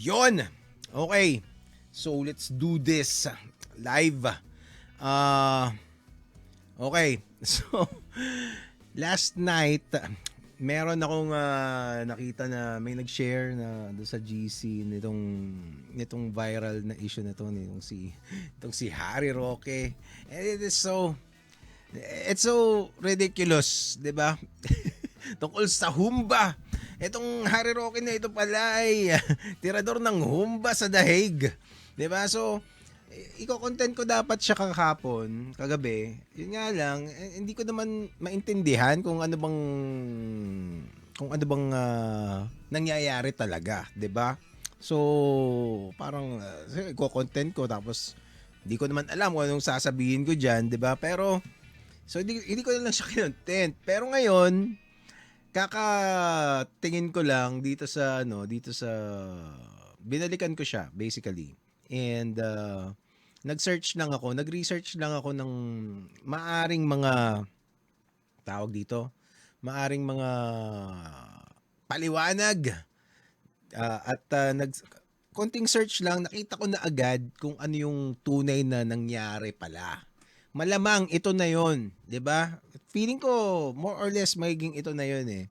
Yon. Okay. So let's do this live. Uh okay. So last night meron akong nakita na may nag-share na doon sa GC nitong viral na issue na to itong si Harry Roque. And it's so ridiculous, 'di ba? Tungkol sa Humba. Itong Harry Roque na ito pala ay tirador ng Humba sa Dahig. 'Di ba? So, iko-content ko dapat siya kagabi. Yun nga lang, hindi ko naman maintindihan kung ano bang nangyayari talaga, 'di ba? So, parang iko-content ko tapos hindi ko naman alam kung anong sasabihin ko diyan, 'di ba? Pero so hindi ko na lang siya kinontent. Pero ngayon, kakatingin ko lang dito sa binalikan ko siya basically. And nag-research lang ako ng maaring mga tawag dito, maaring mga paliwanag. Konting search lang, nakita ko na agad kung ano yung tunay na nangyari pala. Malamang ito na yon, 'di ba? Feeling ko more or less magiging ito na yon eh.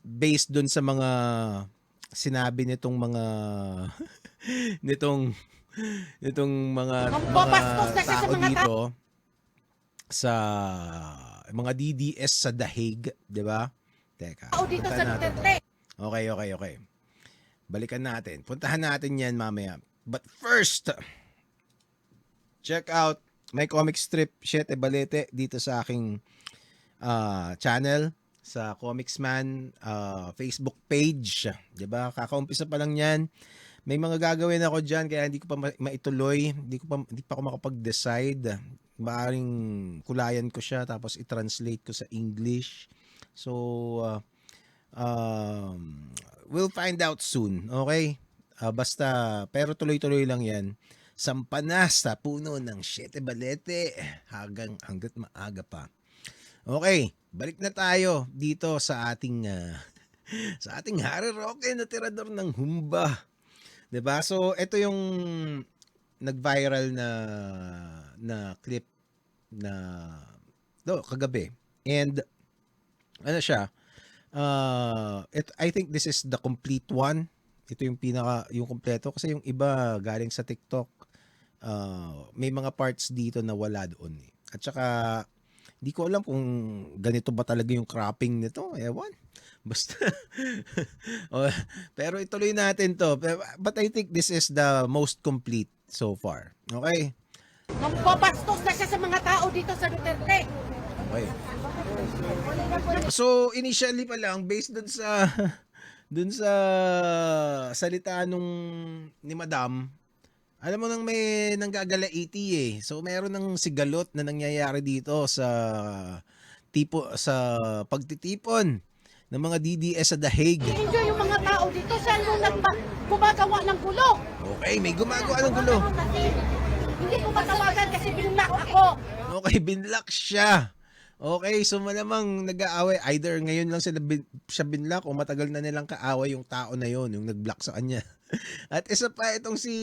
Based dun sa mga sinabi nitong mga nitong mga tao dito sa mga DDS sa Dahig, 'di ba? Teka. Dito sa Duterte. Okay. Balikan natin. Puntahan natin 'yan mamaya. But first, check out my comic strip Siete Balete dito sa aking channel sa Comicsman Facebook page, 'di ba? Kakaumpisa pa lang 'yan. May mga gagawin ako diyan kaya hindi ko pa maituloy, hindi pa ako makapag-decide. Maaring kulayan ko siya tapos i-translate ko sa English. So we'll find out soon, okay? Basta pero tuloy-tuloy lang 'yan. Sampanas sa puno ng Siete Balete hanggat maaga pa. Okay, balik na tayo dito sa ating Harry Roque na tirador ng Humba. 'Di ba? So ito yung nag-viral na clip na kagabi. And ano siya? I think this is the complete one. Ito yung yung kompleto kasi yung iba galing sa TikTok. May mga parts dito na wala doon eh. At saka hindi ko alam kung ganito ba talaga yung cropping nito. Ewan. Basta. Pero ituloy natin to. But I think this is the most complete so far. Okay? Nambabastos na siya sa mga tao dito sa Duterte. Okay. So, initially pa lang, based dun sa salita ni Madam, alam mo nang may nanggagalaiti eh. So meron ng sigalot na nangyayari dito sa pagtitipon ng mga DDS sa Dahig. I-enjoy yung mga tao dito. Siya yung gumagawa ng gulo. Okay, may gumagawa ng gulo. Hindi ko matawagan kasi binlock ako. Okay, binlock siya. Okay, so malamang nag-aaway. Either ngayon lang siya binlock o matagal na nilang kaaway yung tao na yon, yung nag-block sa kanya. At isa pa itong si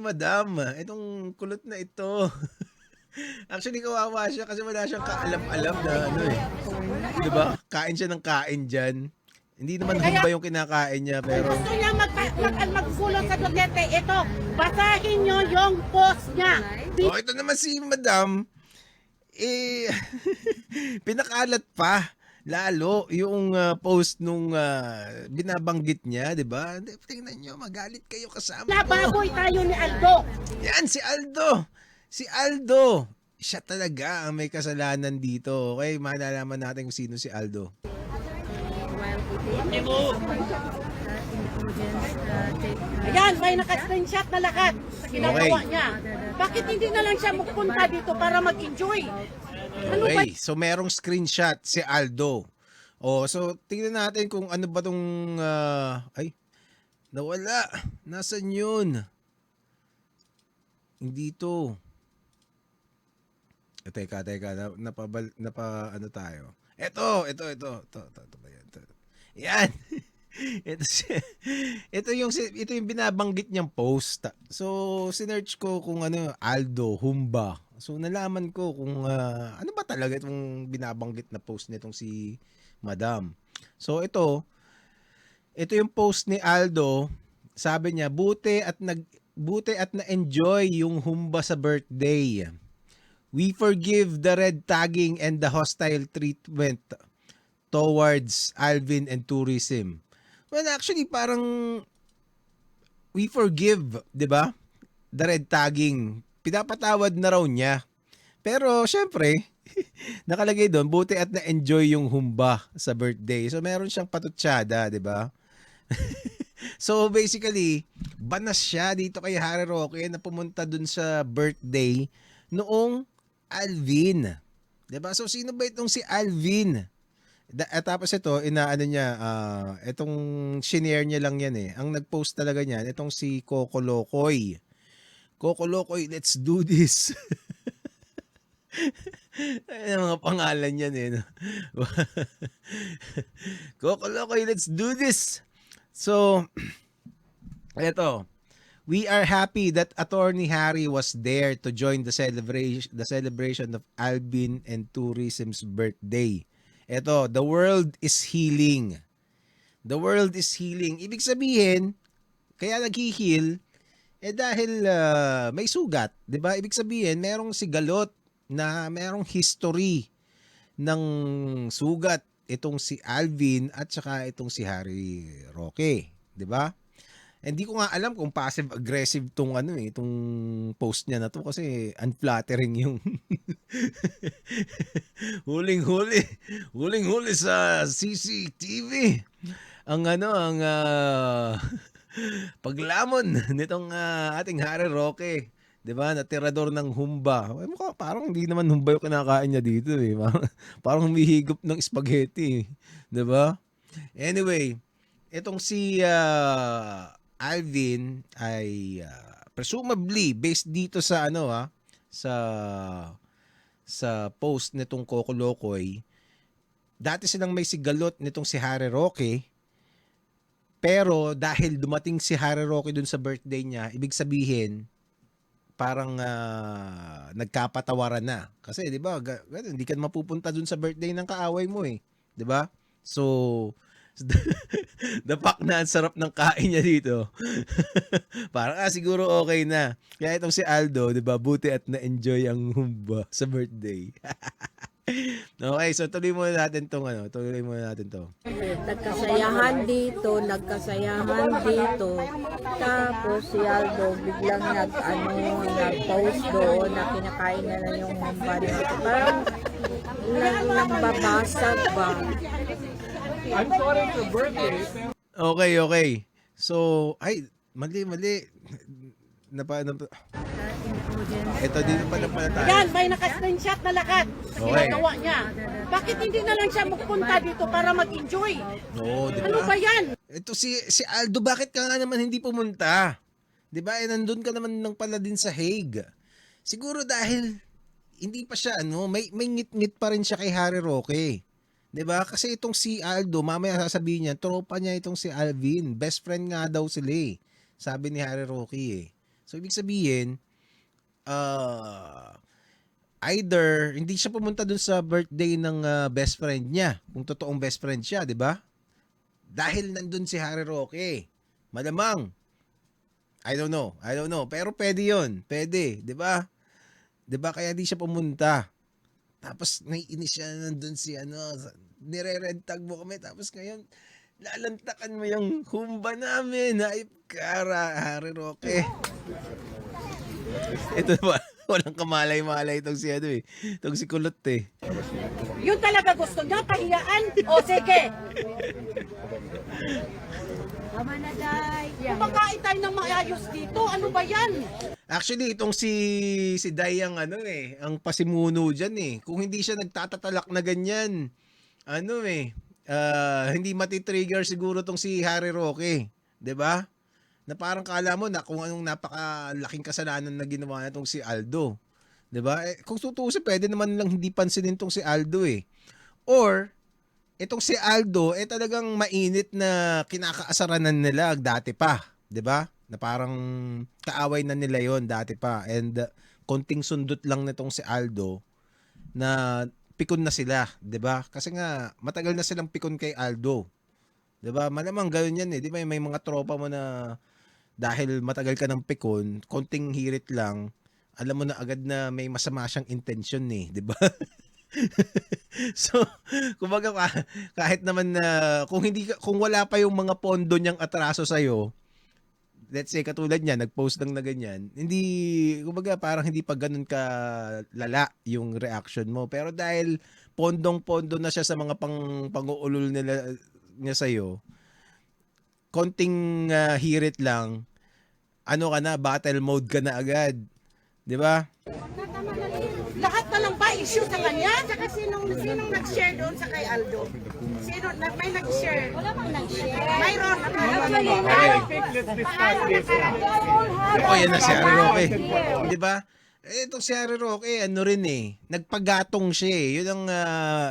Madam, itong kulot na ito. Actually kawawa siya kasi wala siyang kaalam-alam na ano eh. 'Di ba? Kain siya ng kain diyan. Hindi naman Humba yung kinakain niya pero Gusto niya maggulo sa Duterte. Ito, basahin niyo yung post niya. ito naman si Madam pinakalat pa lalo yung post nung binabanggit niya, 'di ba? Tingnan niyo, magalit kayo kasama ko. Nababoy tayo ni Aldo. Yan si Aldo. Si Aldo. Siya talaga ang may kasalanan dito. Okay, malalaman natin kung sino si Aldo. Ayan, may naka-screenshot na lahat sa ginagawa niya. Bakit hindi na lang siya magpunta dito para mag-enjoy? Ano ba? Okay, so merong screenshot si Aldo. So tingnan natin kung ano ba tong nawala. Nasaan yun? Hindi to. Teka, ano tayo? Ito ba yan? Yan. ito, ito yung binabanggit niyang post. So, sinearch ko kung ano, Aldo, Humba. So, nalaman ko kung ano ba talaga itong binabanggit na post nitong si Madam. So, ito yung post ni Aldo. Sabi niya, buti at na-enjoy yung Humba sa birthday. We forgive the red tagging and the hostile treatment towards Alvin and tourism. Well, actually, parang we forgive, di ba? The red tagging. Pinapatawad na raw niya. Pero, syempre, nakalagay doon, buti at na-enjoy yung Humba sa birthday. So, meron siyang patutsada, di ba? So, basically, banas siya dito kay Harry Roque na pumunta dun sa birthday noong Alvin. 'Di ba? So, sino ba itong si Alvin? Tapos ito, inaano niya, itong shinare niya lang yan eh. Ang nag-post talaga niyan, itong si Coco Locoy. Coco Locoy, let's do this. Ay, mga pangalan yan eh. No? Coco Locoy, let's do this. So, eto. We are happy that Attorney Harry was there to join the celebration of Alvin and Tourism's birthday. Ito, the world is healing. The world is healing. Ibig sabihin, kaya nag-heal, dahil may sugat. 'Di ba? Ibig sabihin, merong sigalot na merong history ng sugat itong si Alvin at saka itong si Harry Roque. 'Di ba? Hindi ko nga alam kung passive-aggressive tong itong post niya na to kasi unflattering yung huling-huli sa CCTV. Ang paglamon nitong ating Harry Roque, 'di ba? Na tirador ng Humba. Ay, parang hindi naman Humba yung kinakain niya dito eh. Parang humihigop ng spaghetti, 'di ba? Anyway, itong si Alvin ay presumably based dito sa sa post nitong Coco Locoy, dati silang may sigalot nitong si Harry Roque, pero dahil dumating si Harry Roque dun sa birthday niya, ibig sabihin parang nagkapatawaran na. Kasi 'di ba, hindi ka mapupunta dun sa birthday ng kaaway mo eh, 'di ba? So the fact na ang sarap ng kain niya dito. Parang siguro okay na. Kaya itong si Aldo, 'di ba? Buti at na-enjoy ang Humba sa birthday. Okay, so tuloy muna natin 'to. Nagkasayahan dito. Tapos si Aldo biglang nag-post doon na kinakain na lang yung Humba dito. Parang nambabasag ba? I'm sorry for birthday. Okay. So, ay, mali. Ito dito pala tayo. Yan, may naka-screenshot na lahat. Okay. Ginagawa niya. Bakit hindi na lang siya magpunta dito para mag-enjoy? Oo, di Ano ba? ba yan? Ito si Aldo, bakit ka nga naman hindi pumunta? 'Di ba? Nandun ka naman lang pala din sa Hague. Siguro dahil hindi pa siya may ngit-ngit pa rin siya kay Harry Roque. 'Di ba? Kasi itong si Aldo, mamaya sasabihin niya, tropa niya itong si Alvin. Best friend nga daw sila eh. Sabi ni Harry Roque eh. So ibig sabihin, either hindi siya pumunta dun sa birthday ng best friend niya, kung totoong best friend siya, 'di ba? Dahil nandun si Harry Roque. Malamang. I don't know. Pero pwede 'yon. Pwede, 'di ba? 'Di ba kaya di siya pumunta? Tapos naiinis siya nandun si nire-red tag mo kami tapos ngayon lalantakan mo yung Humba namin. Ay, kara, Harry Roque. Ito ba? Walang kamalay-malay itong si itong si Kulot eh. Yun talaga gusto niya, pahiyaan? O sige. Tama na, Day. Kumakain tayo ng maayos dito. Ano ba yan? Actually, itong si Day ang ang pasimuno diyan eh. Kung hindi siya nagtatatalak na ganyan, hindi matitrigger siguro tong si Harry Roque, 'di ba? Na parang kala mo na kung anong napakalaking kasalanan na ginawa nitong si Aldo, 'di ba? Kung tutuusin, pwede naman lang hindi pansinin tong si Aldo eh. Or Itong si Aldo, talagang mainit na kinakaasaranan nila dati pa. 'Di ba? Na parang kaaway na nila yon dati pa. And konting sundot lang nitong si Aldo na pikon na sila. 'Di ba? Kasi nga, matagal na silang pikon kay Aldo. 'Di ba? Malamang gano'n yan eh. 'Di ba? May mga tropa mo na dahil matagal ka ng pikon, konting hirit lang, alam mo na agad na may masama siyang intensyon eh, 'di ba? So, kumbaga kahit naman na kung wala pa yung mga pondo niyang atraso sa let's say katulad niya nag-post lang na ganyan, hindi kumbaga parang hindi pa ganoon ka lala yung reaction mo. Pero dahil pondong-pondo na siya sa mga pang-uulol niya sa konting hirit lang, ano ka na, battle mode ka na agad. 'Di ba? Lahat na lang ba issue sa kanya? Tsaka sinong nag-share doon sa kay Aldo? May nag-share? Wala bang nag-share? Mayroon. I think let's discuss this now. Yan na si Harry Roque. 'Di ba? Itong si Harry Roque, ano rin nagpagatong siya eh.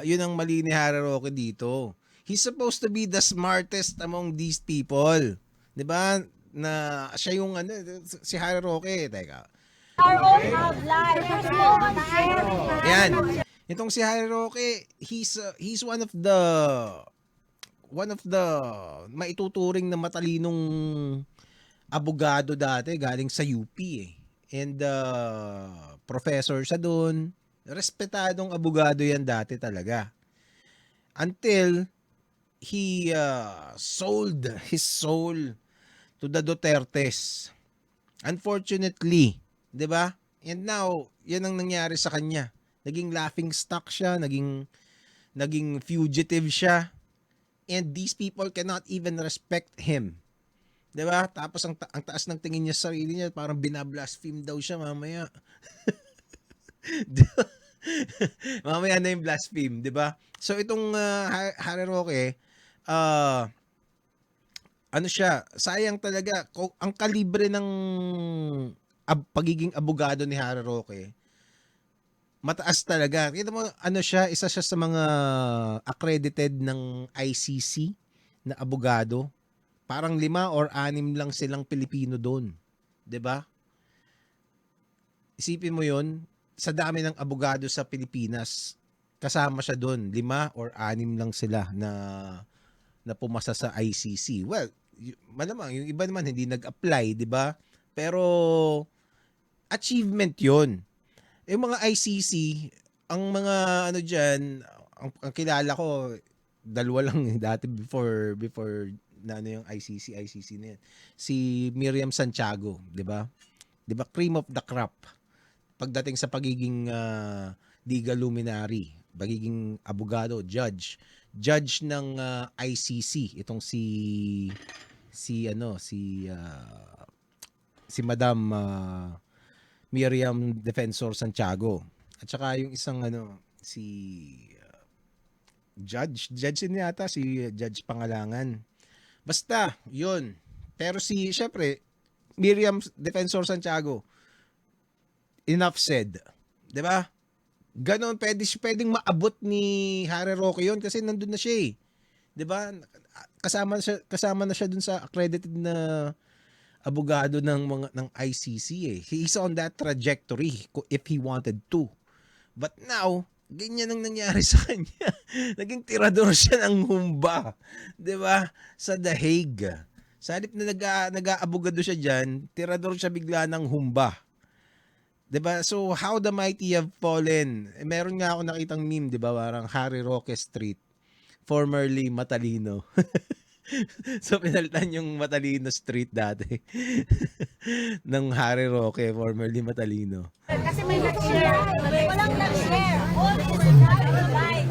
Yun ang mali ni Harry Roque dito. He's supposed to be the smartest among these people. 'Di ba? Na siya yung si Harry Roque, teka. Our own have life. There's no one sharing. Yan. Itong si Harry Roque, he's one of the maituturing na matalinong abogado dati galing sa UP eh. And professor siya doon. Respetadong abogado yan dati talaga. Until he sold his soul to the Dutertes. Unfortunately, 'di ba? And now, 'yan ang nangyari sa kanya. Naging laughing stock siya, naging fugitive siya. And these people cannot even respect him. 'Di ba? Tapos ang taas ng tingin niya sa sarili niya, parang binablaspheme daw siya mamaya. Mamaya na yung blaspheme, 'di ba? So itong Harry Roque, ano siya, sayang talaga ang kalibre ng pagiging abogado ni Harry Roque, mataas talaga. Kita mo, ano siya, isa siya sa mga accredited ng ICC na abogado. Parang 5 or 6 lang silang Pilipino doon. 'Di ba? Isipin mo 'yon, sa dami ng abogado sa Pilipinas, kasama siya doon. 5 or 6 lang sila na pumasa sa ICC. Well, malamang yung iba naman hindi nag-apply, 'di ba? Pero achievement 'yon. Yung mga ICC, ang mga ano diyan, ang kilala ko, 2 lang dati before na ano yung ICC na yan. Si Miriam Santiago, 'di ba? 'Di ba, cream of the crop pagdating sa pagiging legal luminary, pagiging abogado, judge ng ICC, itong si Madam Miriam Defensor Santiago. At saka yung isang judge din yata, si Judge Pangalangan. Basta, yun. Pero syempre, Miriam Defensor Santiago, enough said. 'Di ba? Ganon, pwedeng maabot ni Harry Roque yun kasi nandun na siya eh. 'Di ba? Kasama na siya dun sa accredited na abogado ng ICC eh. He's on that trajectory if he wanted to. But now, ganyan ang nangyari sa kanya. Naging tirador siya ng humba. 'Di ba? Sa The Hague. Sa halip na nag-aabogado siya diyan, tirador siya bigla ng humba. 'Di ba? So how the mighty have fallen. Meron nga ako nakitang meme, 'di ba? Parang Harry Roque Street, formerly Matalino. So pinalitan yung Matalino Street dati ng Harry Roque, formerly Matalino. Kasi may nag-share. Walang nag-share. All is live.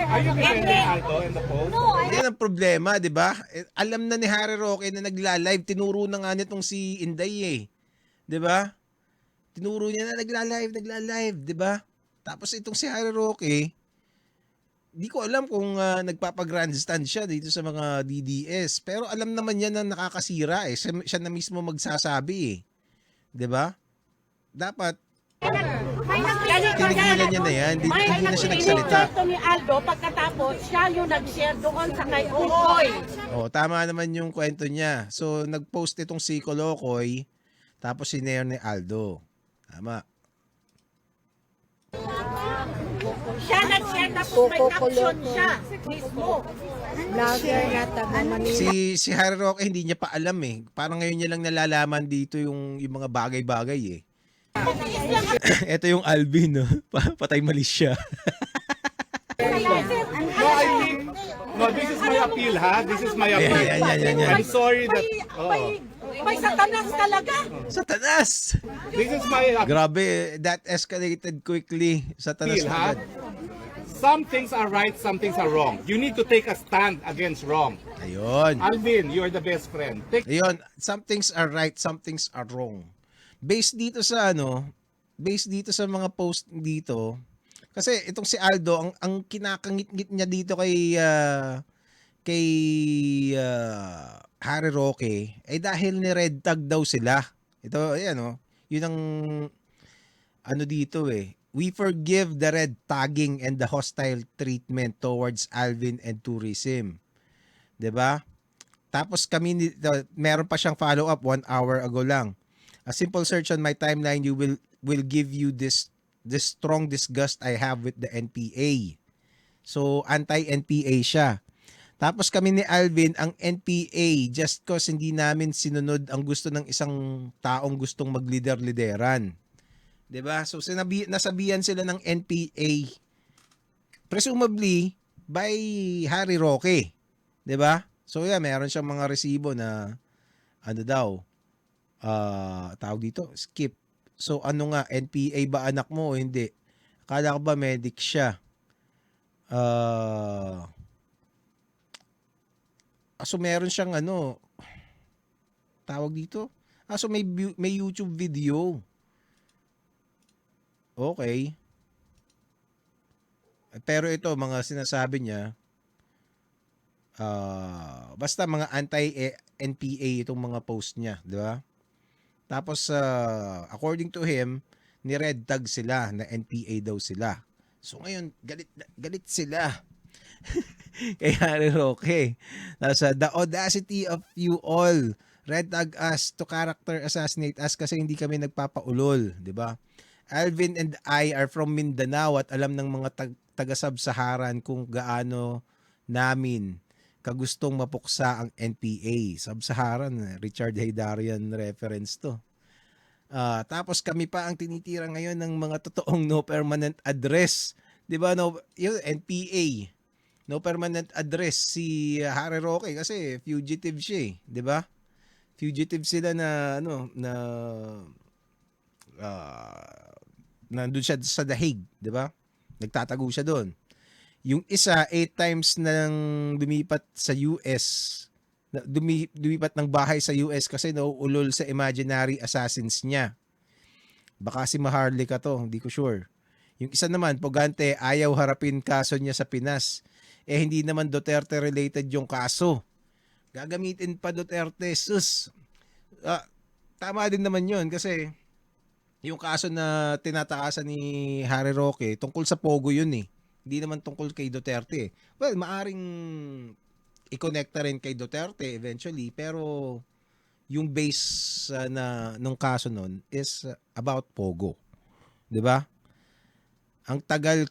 Are you defending Aldo in the post? No, Yan ang problema, 'di ba? Alam na ni Harry Roque na nagla-live, tinuro na nga nitong si Inday eh. 'Di ba? Tinuro niya na nagla-live, 'di ba? Tapos itong si Harry Roque, di ko alam kung nagpapag-grandstand siya dito sa mga DDS, pero alam naman niya na nakakasira eh. Siya na mismo magsasabi eh. 'Di ba? Dapat Tinigilan niya na yan. Hindi na siya nagsalita. Ni Aldo pagkatapos siya yung nag-share doon sa kay Ukoy. Oh, tama naman yung kwento niya. So, nag-post itong si Kolokoy, tapos sinare ni Aldo. Tama. Siya nag-share tapos may caption siya mismo. Vlogger na taga Manila. Si Harry Roque hindi niya pa alam eh. Parang ngayon niya lang nalalaman dito yung mga bagay-bagay eh. Ito yung Alvin, no? Patay malis siya. No, I think, no, this is my appeal, ha? This is my appeal. Yan. I'm sorry that, May satanas talaga. Satanas! this is my appeal, Grabe, that escalated quickly. Satanas ha? agad. Some things are right, some things are wrong. You need to take a stand against wrong. Ayun. Alvin, you are the best friend. Take Ayun, some things are right, some things are wrong. Based dito sa mga post dito, kasi itong si Aldo, ang kinakangit-ngit niya dito kay Harry Roque, ay dahil ni Red Tag daw sila. Ito, ayan oh, yun ang ano dito eh. We forgive the red tagging and the hostile treatment towards Alvin and tourism. 'Di ba? Tapos meron pa siyang follow-up 1 hour ago lang. A simple search on my timeline will give you this strong disgust I have with the NPA. So anti-NPA siya. Tapos kami ni Alvin ang NPA just cause hindi namin sinunod ang gusto ng isang taong gustong maglider-lideran. 'Di ba? So nasabihan sila ng NPA presumably by Harry Roque. 'Di ba? So yeah, meron siyang mga resibo na ano daw tawag dito, skip. So ano nga, NPA ba anak mo o hindi? Akala ko ba medic siya? So meron siyang ano tawag dito? So may YouTube video. Okay. Pero ito, mga sinasabi niya, basta mga anti-NPA itong mga post niya, di ba? Tapos, according to him, ni-red tag sila na NPA daw sila. So ngayon, galit sila. Kay Harry Roque. The audacity of you all red tag us to character assassinate us kasi hindi kami nagpapaulol, di ba? Alvin and I are from Mindanao at alam ng mga taga-Sub-Saharan kung gaano namin kagustong mapuksa ang NPA. Sub-Saharan, Richard Haydarian reference to. Tapos kami pa ang tinitira ngayon ng mga totoong no permanent address. 'Di ba? No, yung NPA. No permanent address si Harry Roque kasi fugitive siya, 'di ba? Fugitive sila na nandun siya sa The Hague, 'di ba? Nagtatago siya doon. Yung isa 8 times nang lumipat sa US, lumipat ng bahay sa US kasi nauulol sa imaginary assassins niya. Baka si Maharlika to, hindi ko sure. Yung isa naman, Pogante, ayaw harapin kaso niya sa Pinas. Hindi naman Duterte related yung kaso. Gagamitin pa Duterte, sus. Tama din naman yun kasi yung kaso na tinatakasan ni Harry Roque, tungkol sa Pogo yun eh. Hindi naman tungkol kay Duterte. Well, maaring i-connecta rin kay Duterte eventually, pero yung base nung kaso nun is about Pogo. 'Di ba? Ang tagal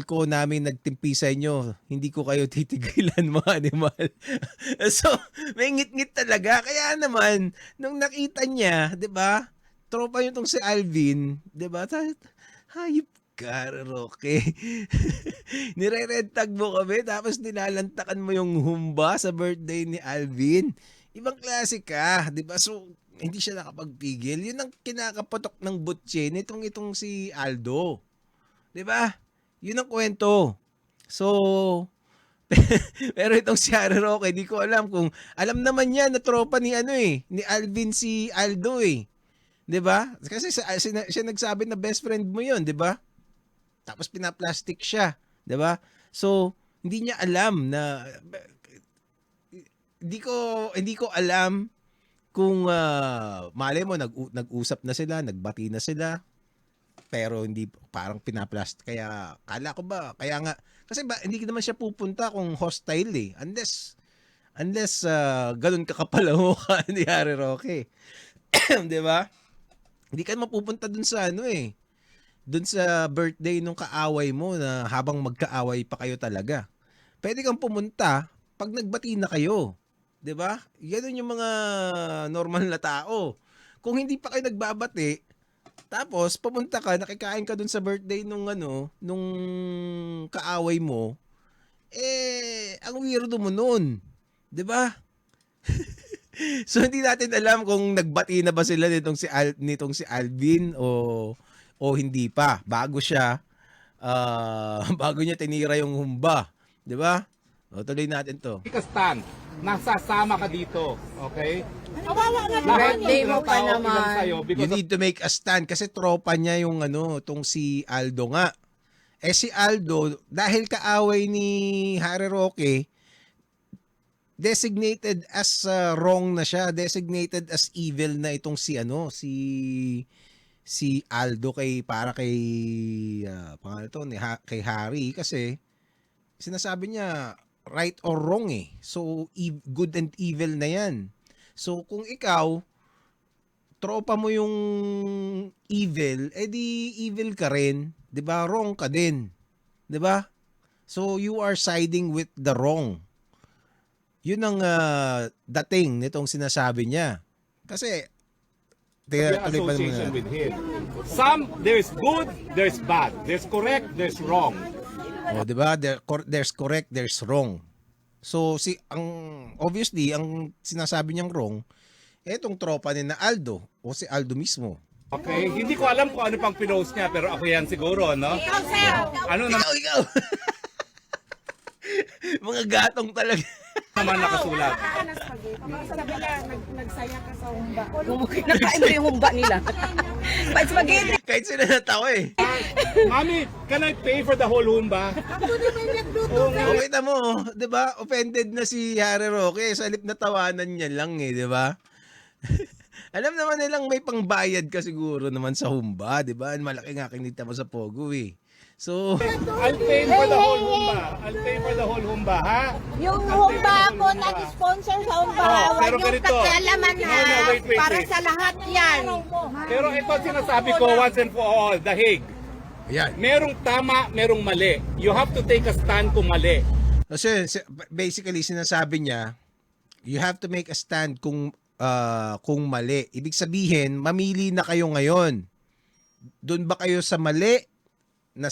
ko namin nagtimpi sa inyo, hindi ko kayo titigilan mga animal. So, may ngit-ngit talaga. Kaya naman, nung nakita niya, 'di ba? Tropa niyo tong si Alvin, 'di ba? Hayop ka, Roque. Nire-red tag mo kami, tapos nilalantakan mo yung humba sa birthday ni Alvin. Ibang klase ka, 'di ba? So, hindi siya nakapagpigil. Yun ang kinakapotok ng butche itong si Aldo. 'Di ba? Yun ang kwento. So, pero itong si Harry Roque, di ko alam kung alam naman niya na tropa ni ni Alvin si Aldo eh. 'Di ba? Kasi siya nagsabi na best friend mo 'yun, 'di ba? Tapos pinaplastic siya, 'di ba? So, hindi niya alam na hindi ko alam kung malay mo nag-usap na sila, nagbati na sila. pero hindi parang pinaplast. Kaya kala ko ba, kaya nga, kasi ba, hindi naman siya pupunta kung hostile eh. Unless ganun ka kapal ang mukha ni Harry Roque. 'Di ba? Hindi ka mapupunta dun sa ano eh. Dun sa birthday nung kaaway mo na habang magkaaway pa kayo talaga. Pwede kang pumunta pag nagbati na kayo. 'Di ba? Ganun yung mga normal na tao. Kung hindi pa kayo nagbabati, tapos pumunta ka, nakikain ka dun sa birthday nung nung kaaway mo, ang weirdo mo nun. 'Di ba? So hindi natin alam kung nagbati na ba sila nitong si Alvin o hindi pa. Bago siya bago niya tinira yung humba, 'di ba? O tuloy natin 'to. Take a stand. Nasasama ka dito. Okay? Kawawa nga Lahat naman Birthday eh. mo ng pa tao naman. ilang sa'yo You because need to make a stand kasi tropa niya yung tong si Aldo nga. Si Aldo, dahil kaaway ni Harry Roque, designated as wrong na siya, designated as evil na itong si Aldo kay pangalan to kay Harry kasi sinasabi niya right or wrong eh. So good and evil na 'yan. So kung ikaw tropa mo yung evil, di evil ka rin, 'di ba? Wrong ka din. 'Di ba? So you are siding with the wrong. Yun ang dating nitong sinasabi niya. Kasi the tuloy pa association naman. with him. There's good, there's bad. There's correct, there's wrong. Oh, 'di ba? There's correct, there's wrong. So obviously ang sinasabi niyang wrong etong tropa ni na Aldo o si Aldo mismo. Okay? Hindi ko alam kung ano pang pinost niya, pero ako yan siguro, no? Ikaw, sir. Ano Ikaw. Mga gatong talaga. naman nakasulat? Sabi niya, nagsaya ka sa humba. Kinakain mo yung humba nila. Pa spaghetti. Kahit sila natawa eh. Mami, can I pay for the whole humba? O kita mo, 'di ba? Offended na si Harry Roque sa halip na tawanan niya lang eh, 'di ba? Alam naman nilang may pangbayad ka siguro naman sa humba, 'di ba? Malaki nga kinita mo sa Pogo eh. So, I'll pay for the whole humba. I'll pay for the whole humba, ha? Yung humba ako nag-sponsor sa humba. Oh, pero Huwag yung ganito. pakialaman No, ha. no, wait. Para sa lahat yan. Pero ito sinasabi ko once and for all, dahig. ayan. Merong tama, merong mali. You have to take a stand kung mali. Kasi basically sinasabi niya, you have to make a stand kung mali. Ibig sabihin, mamili na kayo ngayon. Doon ba kayo sa mali na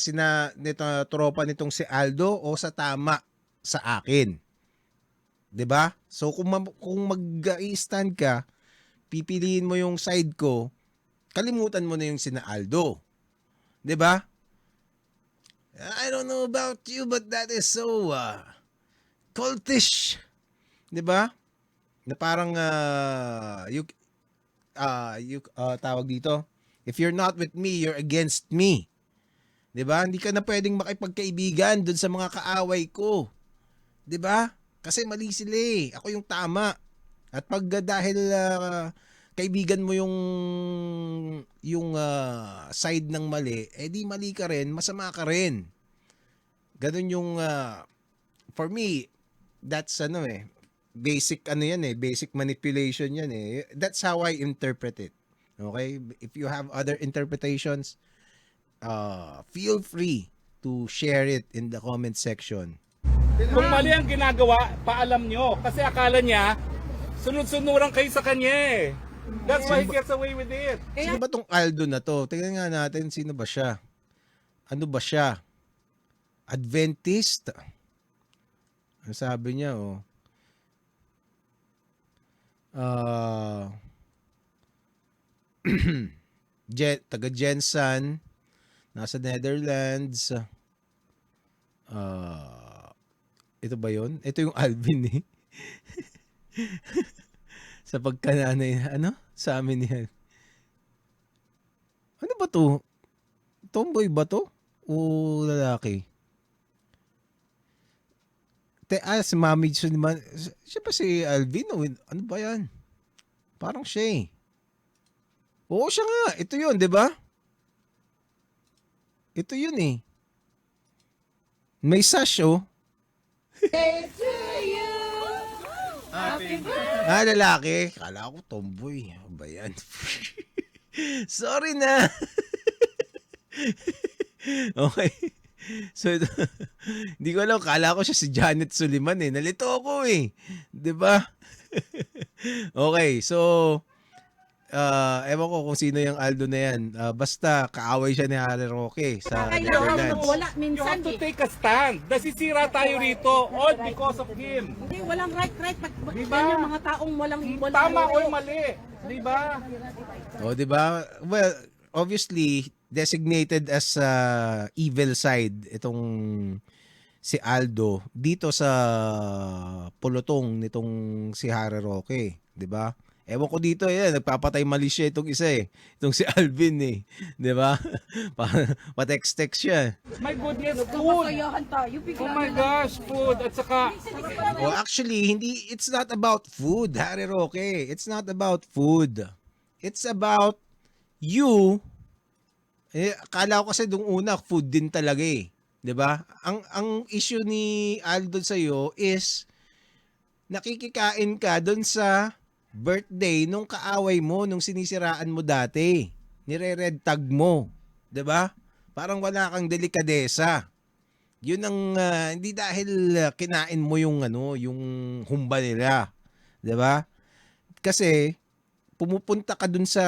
nito tropa nitong si Aldo o sa tama sa akin? 'Di ba? So kung mag-i-stand ka, pipiliin mo yung side ko, kalimutan mo na yung sina Aldo. 'Di ba? I don't know about you but that is so cultish. 'Di ba? Na parang tawag dito, if you're not with me, you're against me. 'Di ba? Hindi ka na pwedeng makipagkaibigan doon sa mga kaaway ko. 'Di ba? Kasi mali sila eh. Ako yung tama. At pag dahil kaibigan mo yung side ng mali, di mali ka rin, masama ka rin. Ganun yung for me, that's basic basic manipulation yan eh. That's how I interpret it. Okay? If you have other interpretations, feel free to share it in the comment section. Kung mali ang ginagawa, paalam nyo. Kasi akala niya, sunod-sunuran kayo sa kanya eh. That's why he gets away with it. Sino ba tong Aldo na to? Tingnan nga natin, sino ba siya? Ano ba siya? Adventist? Ang sabi niya, taga Jensen, nasa Netherlands. Ito ba yon? Ito yung Alvin eh. Sa pagkananay, sa amin yan. Ano ba to? Tomboy ba to? O lalaki? Si Mami Suniman. Siya ba si Alvin? O, ano ba yan? Parang siya eh. Oo, siya nga. Ito yun, di ba? Ito yun eh. May sash oh. Lalaki. Kala ko tomboy. Ano ba yan? Sorry na. Okay. So, hindi ko alam. Kala ko siya si Janet Suliman eh. Nalito ako eh. 'Di ba? Okay. So, ewan ko kung sino yung Aldo na yan. Basta, kaaway siya ni Harry Roque sa Kaya Netherlands. wala You minsan have to eh. take a stand. Nasisira tayo rito all because of him. Hindi, walang right. Diba? Yan yung mga taong walang Tama o mali. Diba? O, di ba? Well, obviously, designated as evil side itong si Aldo dito sa pulutong nitong si Harry Roque. Di ba? Ewan ko dito, nagpapatay mali siya itong isa eh. Itong si Alvin eh. Di ba? Pa-text-text siya. My goodness, food. Oh my gosh, food. At saka, Oh, actually, it's not about food, Harry Roque. It's not about food. It's about you. Akala ko kasi dung una, food din talaga eh. 'Di ba? Ang issue ni Aldo sa iyo is nakikikain ka doon sa birthday nung kaaway mo, nung sinisiraan mo dati. Nire-red tag mo. 'Di ba? Parang wala kang delikadesa. Yun ang hindi dahil kinain mo yung yung humba nila, 'di ba? Kasi pumupunta ka dun sa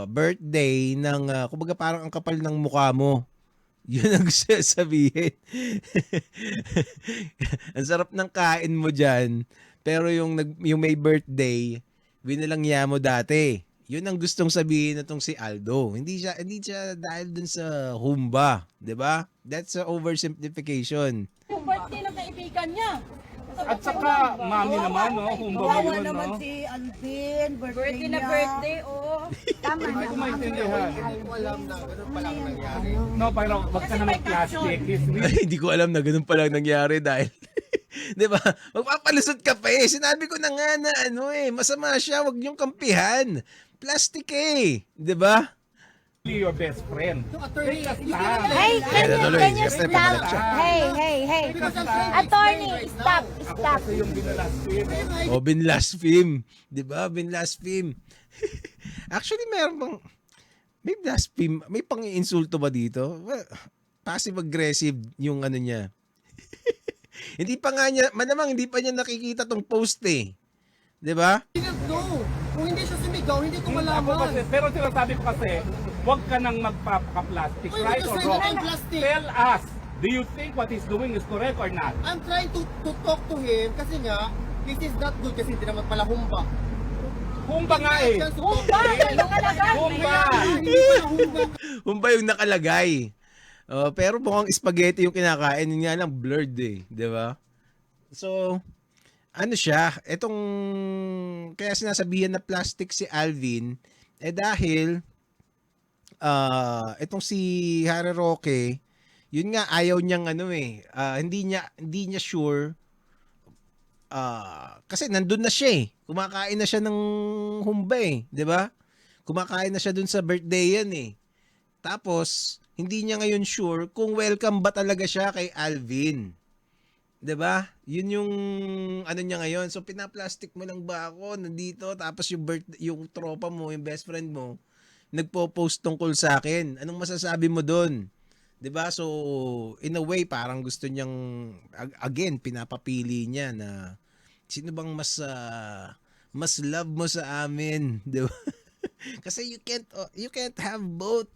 birthday ng kumbaga parang ang kapal ng mukha mo. Yun ang gusto sabihin. Ang sarap ng kain mo diyan, pero yung may birthday, binalangya mo dati. Yun ang gustong sabihin nitong si Aldo. Hindi siya dahil dun sa humba, 'di ba? That's a oversimplification. Yung birthday ng kaibigan niya. at saka, mami naman, no? Humba mo Kawawa yun, naman no? si Alvin, birthday Birthday na niya. birthday, oh. Tama Hindi na. ko maintindihan. No, pero wag ka na mag-plastic. Hindi ko alam na ganun palang nangyari dahil 'di ba? Magpapalusot ka pa eh. Sinabi ko na nga na masama siya, wag niyong kampihan. Plastic eh, 'di ba? Your best friend. Take a stand. Hey, Ayan na tuloy, can you siyempre, stop? pamalag siya. Hey. Attorney, stop. Kasi yung binalastin. O binlaspheme, 'di ba? Binlaspheme. Actually, may blaspheme, may pang-iinsulto ba dito? Well, passive aggressive yung niya. Hindi pa nga niya, malamang hindi pa niya nakikita tong post eh. 'Di ba? No, kung hindi siya sumigaw, hindi ko Ako malaman. kasi, pero sinasabi ko kasi, huwag ka nang magpapaka-plastic, Uy, right or kasi wrong? yung plastic. Tell us, do you think what he's doing is correct or not? I'm trying to talk to him kasi nga, this is not good kasi hindi naman pala humba. Humba nga eh. Humba! Humba! Hindi pala humba. Humba yung nakalagay. Pero mukhang spaghetti yung kinakain, yun nga lang blurred eh, 'di ba? So, ano siya, kaya sinasabihan na plastic si Alvin, dahil, itong si Harry Roque, yun nga, ayaw niyang hindi niya sure, kasi nandun na siya eh, kumakain na siya ng humba eh, di ba? Kumakain na siya dun sa birthday yan eh. Tapos, hindi niya ngayon sure kung welcome ba talaga siya kay Alvin. 'Di ba? Yun yung niya ngayon. So pinaplastic mo lang ba ako nandito tapos yung tropa mo, yung best friend mo, nagpo-post tungkol sa akin. Anong masasabi mo doon? 'Di ba? So in a way parang gusto niyang again pinapapili niya na sino bang mas love mo sa amin, 'di ba? Kasi you can't have both.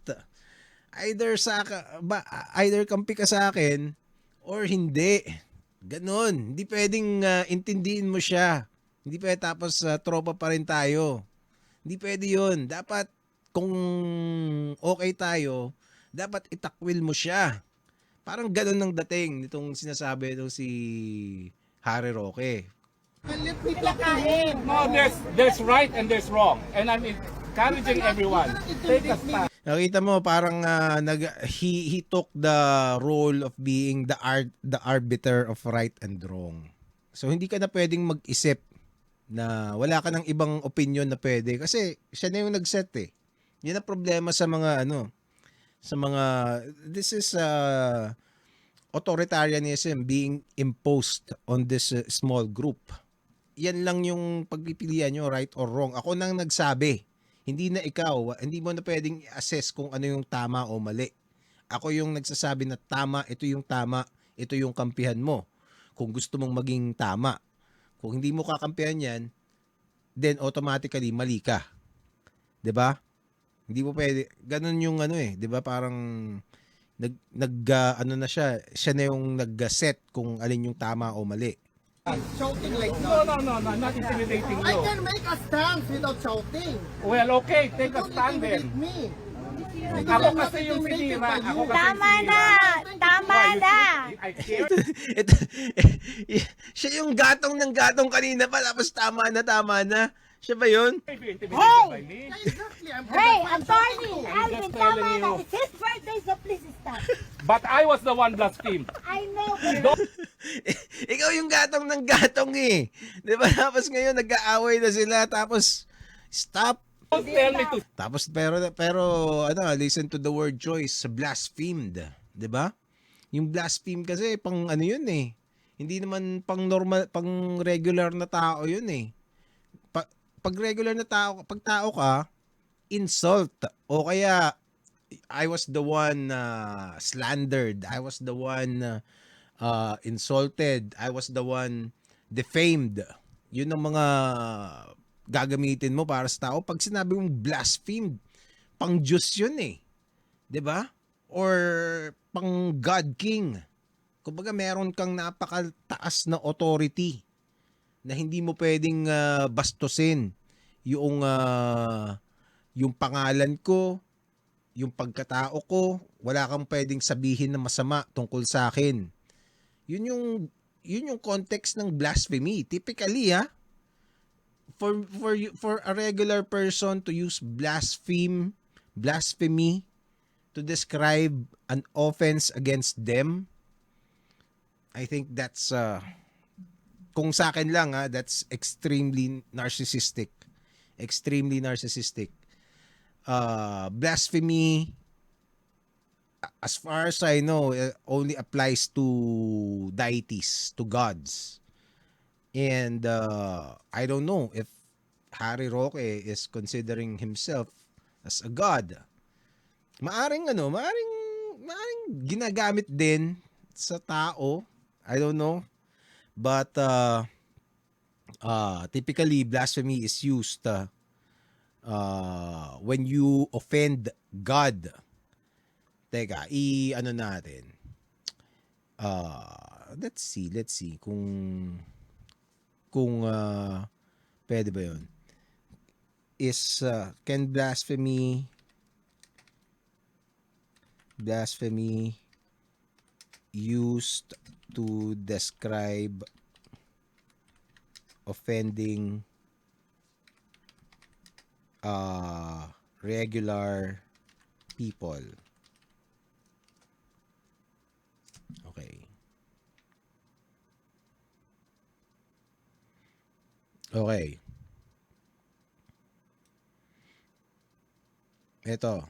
Either kampi ka sa akin or hindi. Ganon. Hindi pwedeng intindihin mo siya. Hindi pwede tapos tropa pa rin tayo. Hindi pwede yun. Dapat kung okay tayo, dapat itakwil mo siya. Parang ganon ang dating nitong sinasabi itong si Harry Roque. Let me talk to him. No, there's right and there's wrong. And I'm encouraging everyone. Take a stand. Nakita mo parang he took the role of being the arbiter of right and wrong. So hindi ka na pwedeng mag-isip na wala ka ng ibang opinion na pwede kasi siya na yung nag-set eh. Yan ang problema sa mga sa mga, this is authoritarianism being imposed on this small group. Yan lang yung pagpipilian nyo, right or wrong. Ako nang nagsabi, hindi na ikaw, hindi mo na pwedeng i-assess kung ano yung tama o mali. Ako yung nagsasabi na tama, ito yung kampihan mo. Kung gusto mong maging tama. Kung hindi mo kakampihan yan, then automatically mali ka. 'Di ba? Hindi mo pwede. Ganun yung ano 'di ba? Parang ano na siya na yung nag-set kung alin yung tama o mali. Shouting like No, that. no, no, not intimidating I you. can make a stance without shouting. Well, okay, take a Don't stand then. intimidate me. Ako kasi yung sinira. Ako kasi Tama yung na! sinira. Tama Why, na! I care. Ito, siya yung gatong ng gatong kanina pa tapos tama na. Siya ba yun? If you're intimidated by me. Exactly. Hey, attorney! I'm Alvin, just tama telling na! you. It's his birthday, so please stop. But I was the one blasphemed. I know, but Ikaw yung gatong ng gatong eh. 'Di ba? Tapos ngayon nag-aaway na sila tapos stop. Don't tell me to. Tapos pero ano, listen to the word choice, blasphemed, 'di ba? Yung blaspheme kasi pang ano 'yun eh. Hindi naman pang normal, pang regular na tao 'yun eh. Pag regular na tao, pag tao ka, insult o kaya I was the one slandered, I was the one insulted, I was the one defamed. Yun ang mga gagamitin mo para sa tao. Pag sinabi mong blasphemed, pang Diyos yun eh. 'Di ba? Or pang God King. Kumbaga meron kang napakataas na authority na hindi mo pwedeng bastusin yung pangalan ko, yung pagkatao ko, wala kang pwedeng sabihin na masama tungkol sa akin. Yun yung context ng blasphemy. Typically, for a regular person to use blasphemy to describe an offense against them, I think that's kung sa akin lang that's extremely narcissistic. Extremely narcissistic. Blasphemy, as far as I know, only applies to deities, to gods. And I don't know if Harry Roque is considering himself as a god. Maaring ginagamit din sa tao. I don't know. But typically blasphemy is used when you offend God. Teka, ano natin. Let's see kung pwede ba 'yon. Is can blasphemy used to describe offending regular people? Okay. Ito.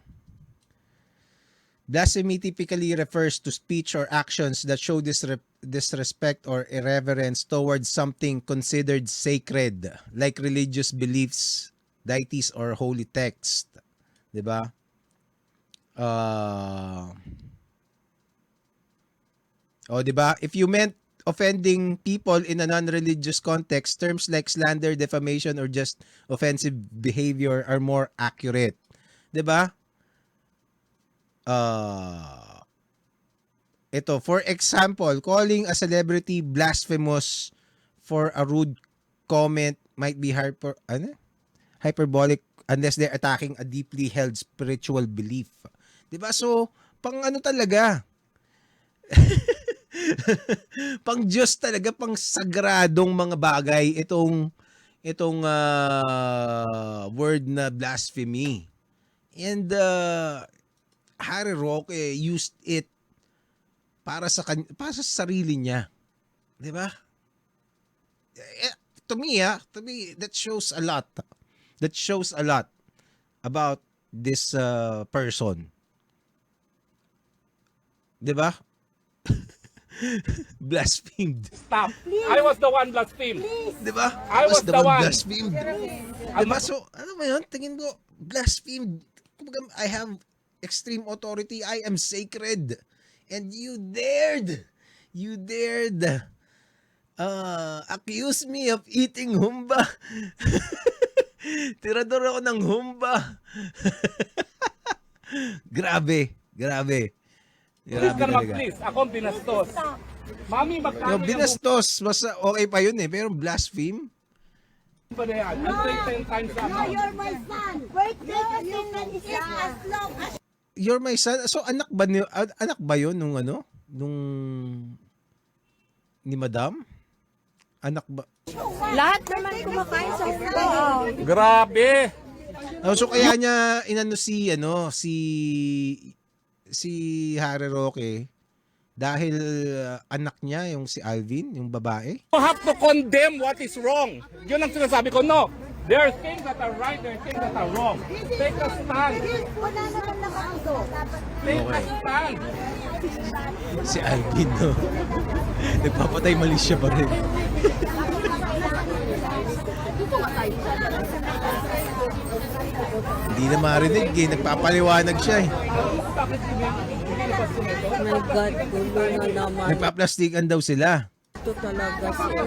Blasphemy typically refers to speech or actions that show disrespect or irreverence towards something considered sacred, like religious beliefs, deities, or holy text. 'Di ba? Di ba? If you meant offending people in a non-religious context, terms like slander, defamation, or just offensive behavior are more accurate. 'Di ba? Ito, for example, calling a celebrity blasphemous for a rude comment might be hyperbolic unless they're attacking a deeply held spiritual belief. 'Di ba? So, pang ano talaga? Pang Diyos talaga, pang sagradong mga bagay itong word na blasphemy. And Harry Roque used it para sa sarili niya. 'Di ba? To me, that shows a lot. That shows a lot about this person. 'Di ba? Blasphemed. Stop. I was the one blasphemed. 'Di ba? I was the one. Blasphemed. 'Di ba? So, ano mo yun? Tingin ko, blasphemed. Kumbaga, I have extreme authority. I am sacred. And you dared accuse me of eating humba. Tirador ako ng humba. Grabe. Please ka naman, talaga. please. Ako ang binastos. Mami, magkano Yung binastos, mas okay pa yun eh. Pero blaspheme? ba na yan? I'll pay 10 times that amount. You're my son. Birthday attendance is as long as You're my son. So anak ba yun nung ano? Nung ni Madam? Anak ba? Lahat naman kumakain sa football. Grabe! Oh, so kaya niya inano si Harry Roque dahil anak niya yung si Alvin, yung babae. You have to condemn what is wrong. Yun ang sinasabi ko. No. There are things that are right, there are things that are wrong. Take a stand. wala naman nakauso. Take a stand. Si Alvin, no? Nagpapatay mali siya pa rin. Hindi na marinig eh. Nagpapaliwanag siya eh. Oh my God, gulo na naman. Nagpaplastikan daw sila. Ito talaga siya.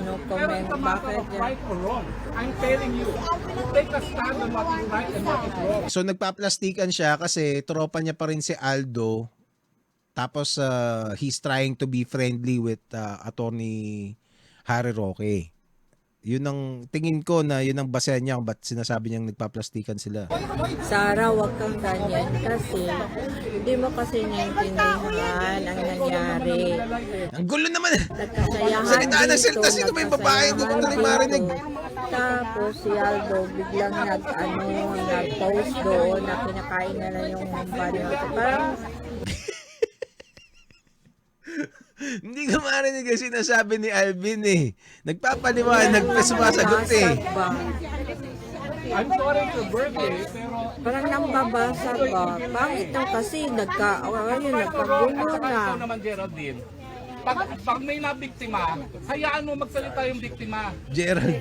No comment. Bakit yan? Right or wrong. I'm telling you. Take a stand on what is right and what is wrong. So nagpaplastikan siya kasi tropa niya pa rin si Aldo. Tapos he's trying to be friendly with attorney Harry Roque. Yun ang tingin ko na yun ang basehan niya kung ba't sinasabi niyang nagpaplastikan sila. Sarah, wag kang ganyan kasi hindi mo kasi naiintindihan ang nangyari. Ang gulo naman eh. Nagkasayahan Salita ng dito, salita, sino ba yung babae? Hindi ko nagkasayahan tuloy marinig. dito. Tapos si Aldo biglang nag-post doon na kinakain na lang yung humba niya. Parang Hindi ko marinig yung sinasabi ni Alvin eh. Nagpapaliwanag pa sumasagot eh. basag ba? I'm sorry it's your birthday, pero Parang nambabasa ba? Pangit lang kasi nagkagulo ito na. naman, Geraldine. Pag may nabiktima, hayaan mo magsalita yung biktima. Gerald.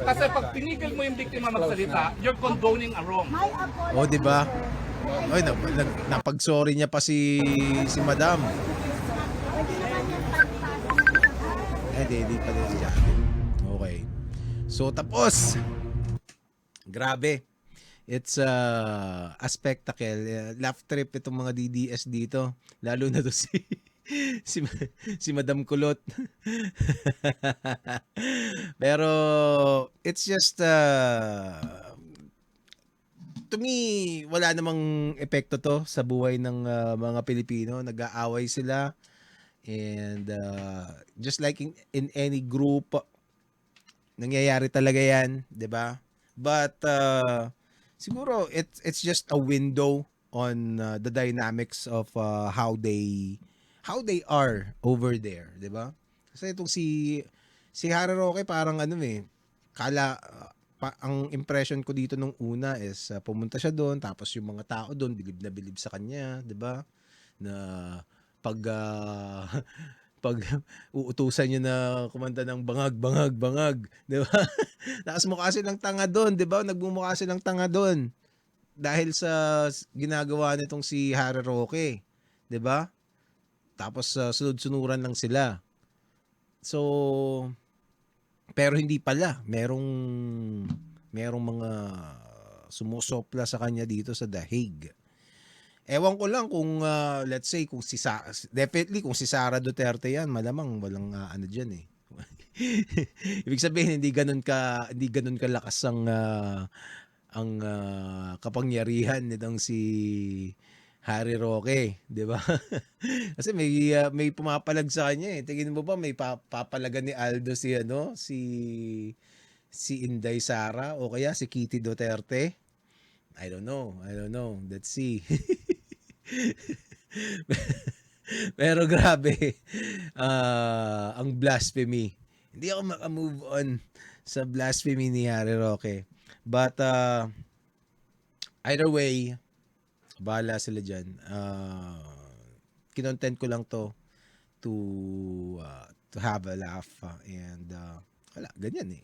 Kasi pag pinigil mo yung biktima magsalita, you're condoning a wrong. O, di ba? Oy, napag-sorry niya pa si Madam. Hindi pa din siya. Okay. So, tapos. Grabe. It's a spectacle. Laugh trip itong mga DDS dito. Lalo na to si Madam Kulot. Pero, it's just, to me, wala namang epekto to sa buhay ng mga Pilipino. Nag-aaway sila. And just like in any group, nangyayari talaga yan, 'di ba? But siguro it's just a window on the dynamics of how they are over there, 'di ba? Kasi itong si Harry Roque parang ano ang impression ko dito nung una is pumunta siya doon tapos yung mga tao doon bilib na bilib sa kanya, 'di ba? Na pag uutusan niyo na kumanta ng bangag, 'di ba? Tapos mukha silang tanga doon, 'di ba? Nagmumukha silang tanga doon dahil sa ginagawa nitong si Harry Roque, 'di ba? Tapos sunod-sunuran lang sila. So pero hindi pala, merong mga sumusopla sa kanya dito sa The Hague. Ewan ko lang kung let's say kung definitely kung si Sara Duterte yan, malamang walang ano diyan eh. Ibig sabihin hindi ganun kalakas ang kapangyarihan nitong si Harry Roque, 'di ba? Kasi may pumapalag sa kanya eh. Tingin mo ba may papalagan ni Aldo si Inday Sara o kaya si Kitty Duterte? I don't know. Let's see. Pero grabe. Ang blasphemy. Hindi ako maka-move on sa blasphemy ni Harry Roque. But either way, bahala sila dyan. kinontent ko lang to to have a laugh and wala, ganyan eh.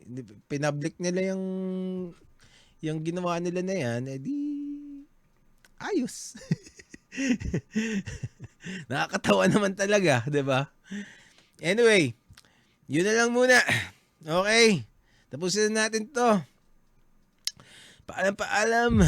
Pinpublic nila yung ginawa nila na yan, edi ayos. Nakakatawa naman talaga, 'di ba? Anyway, yun na lang muna. Okay. Tapusin na natin 'to. Paalam.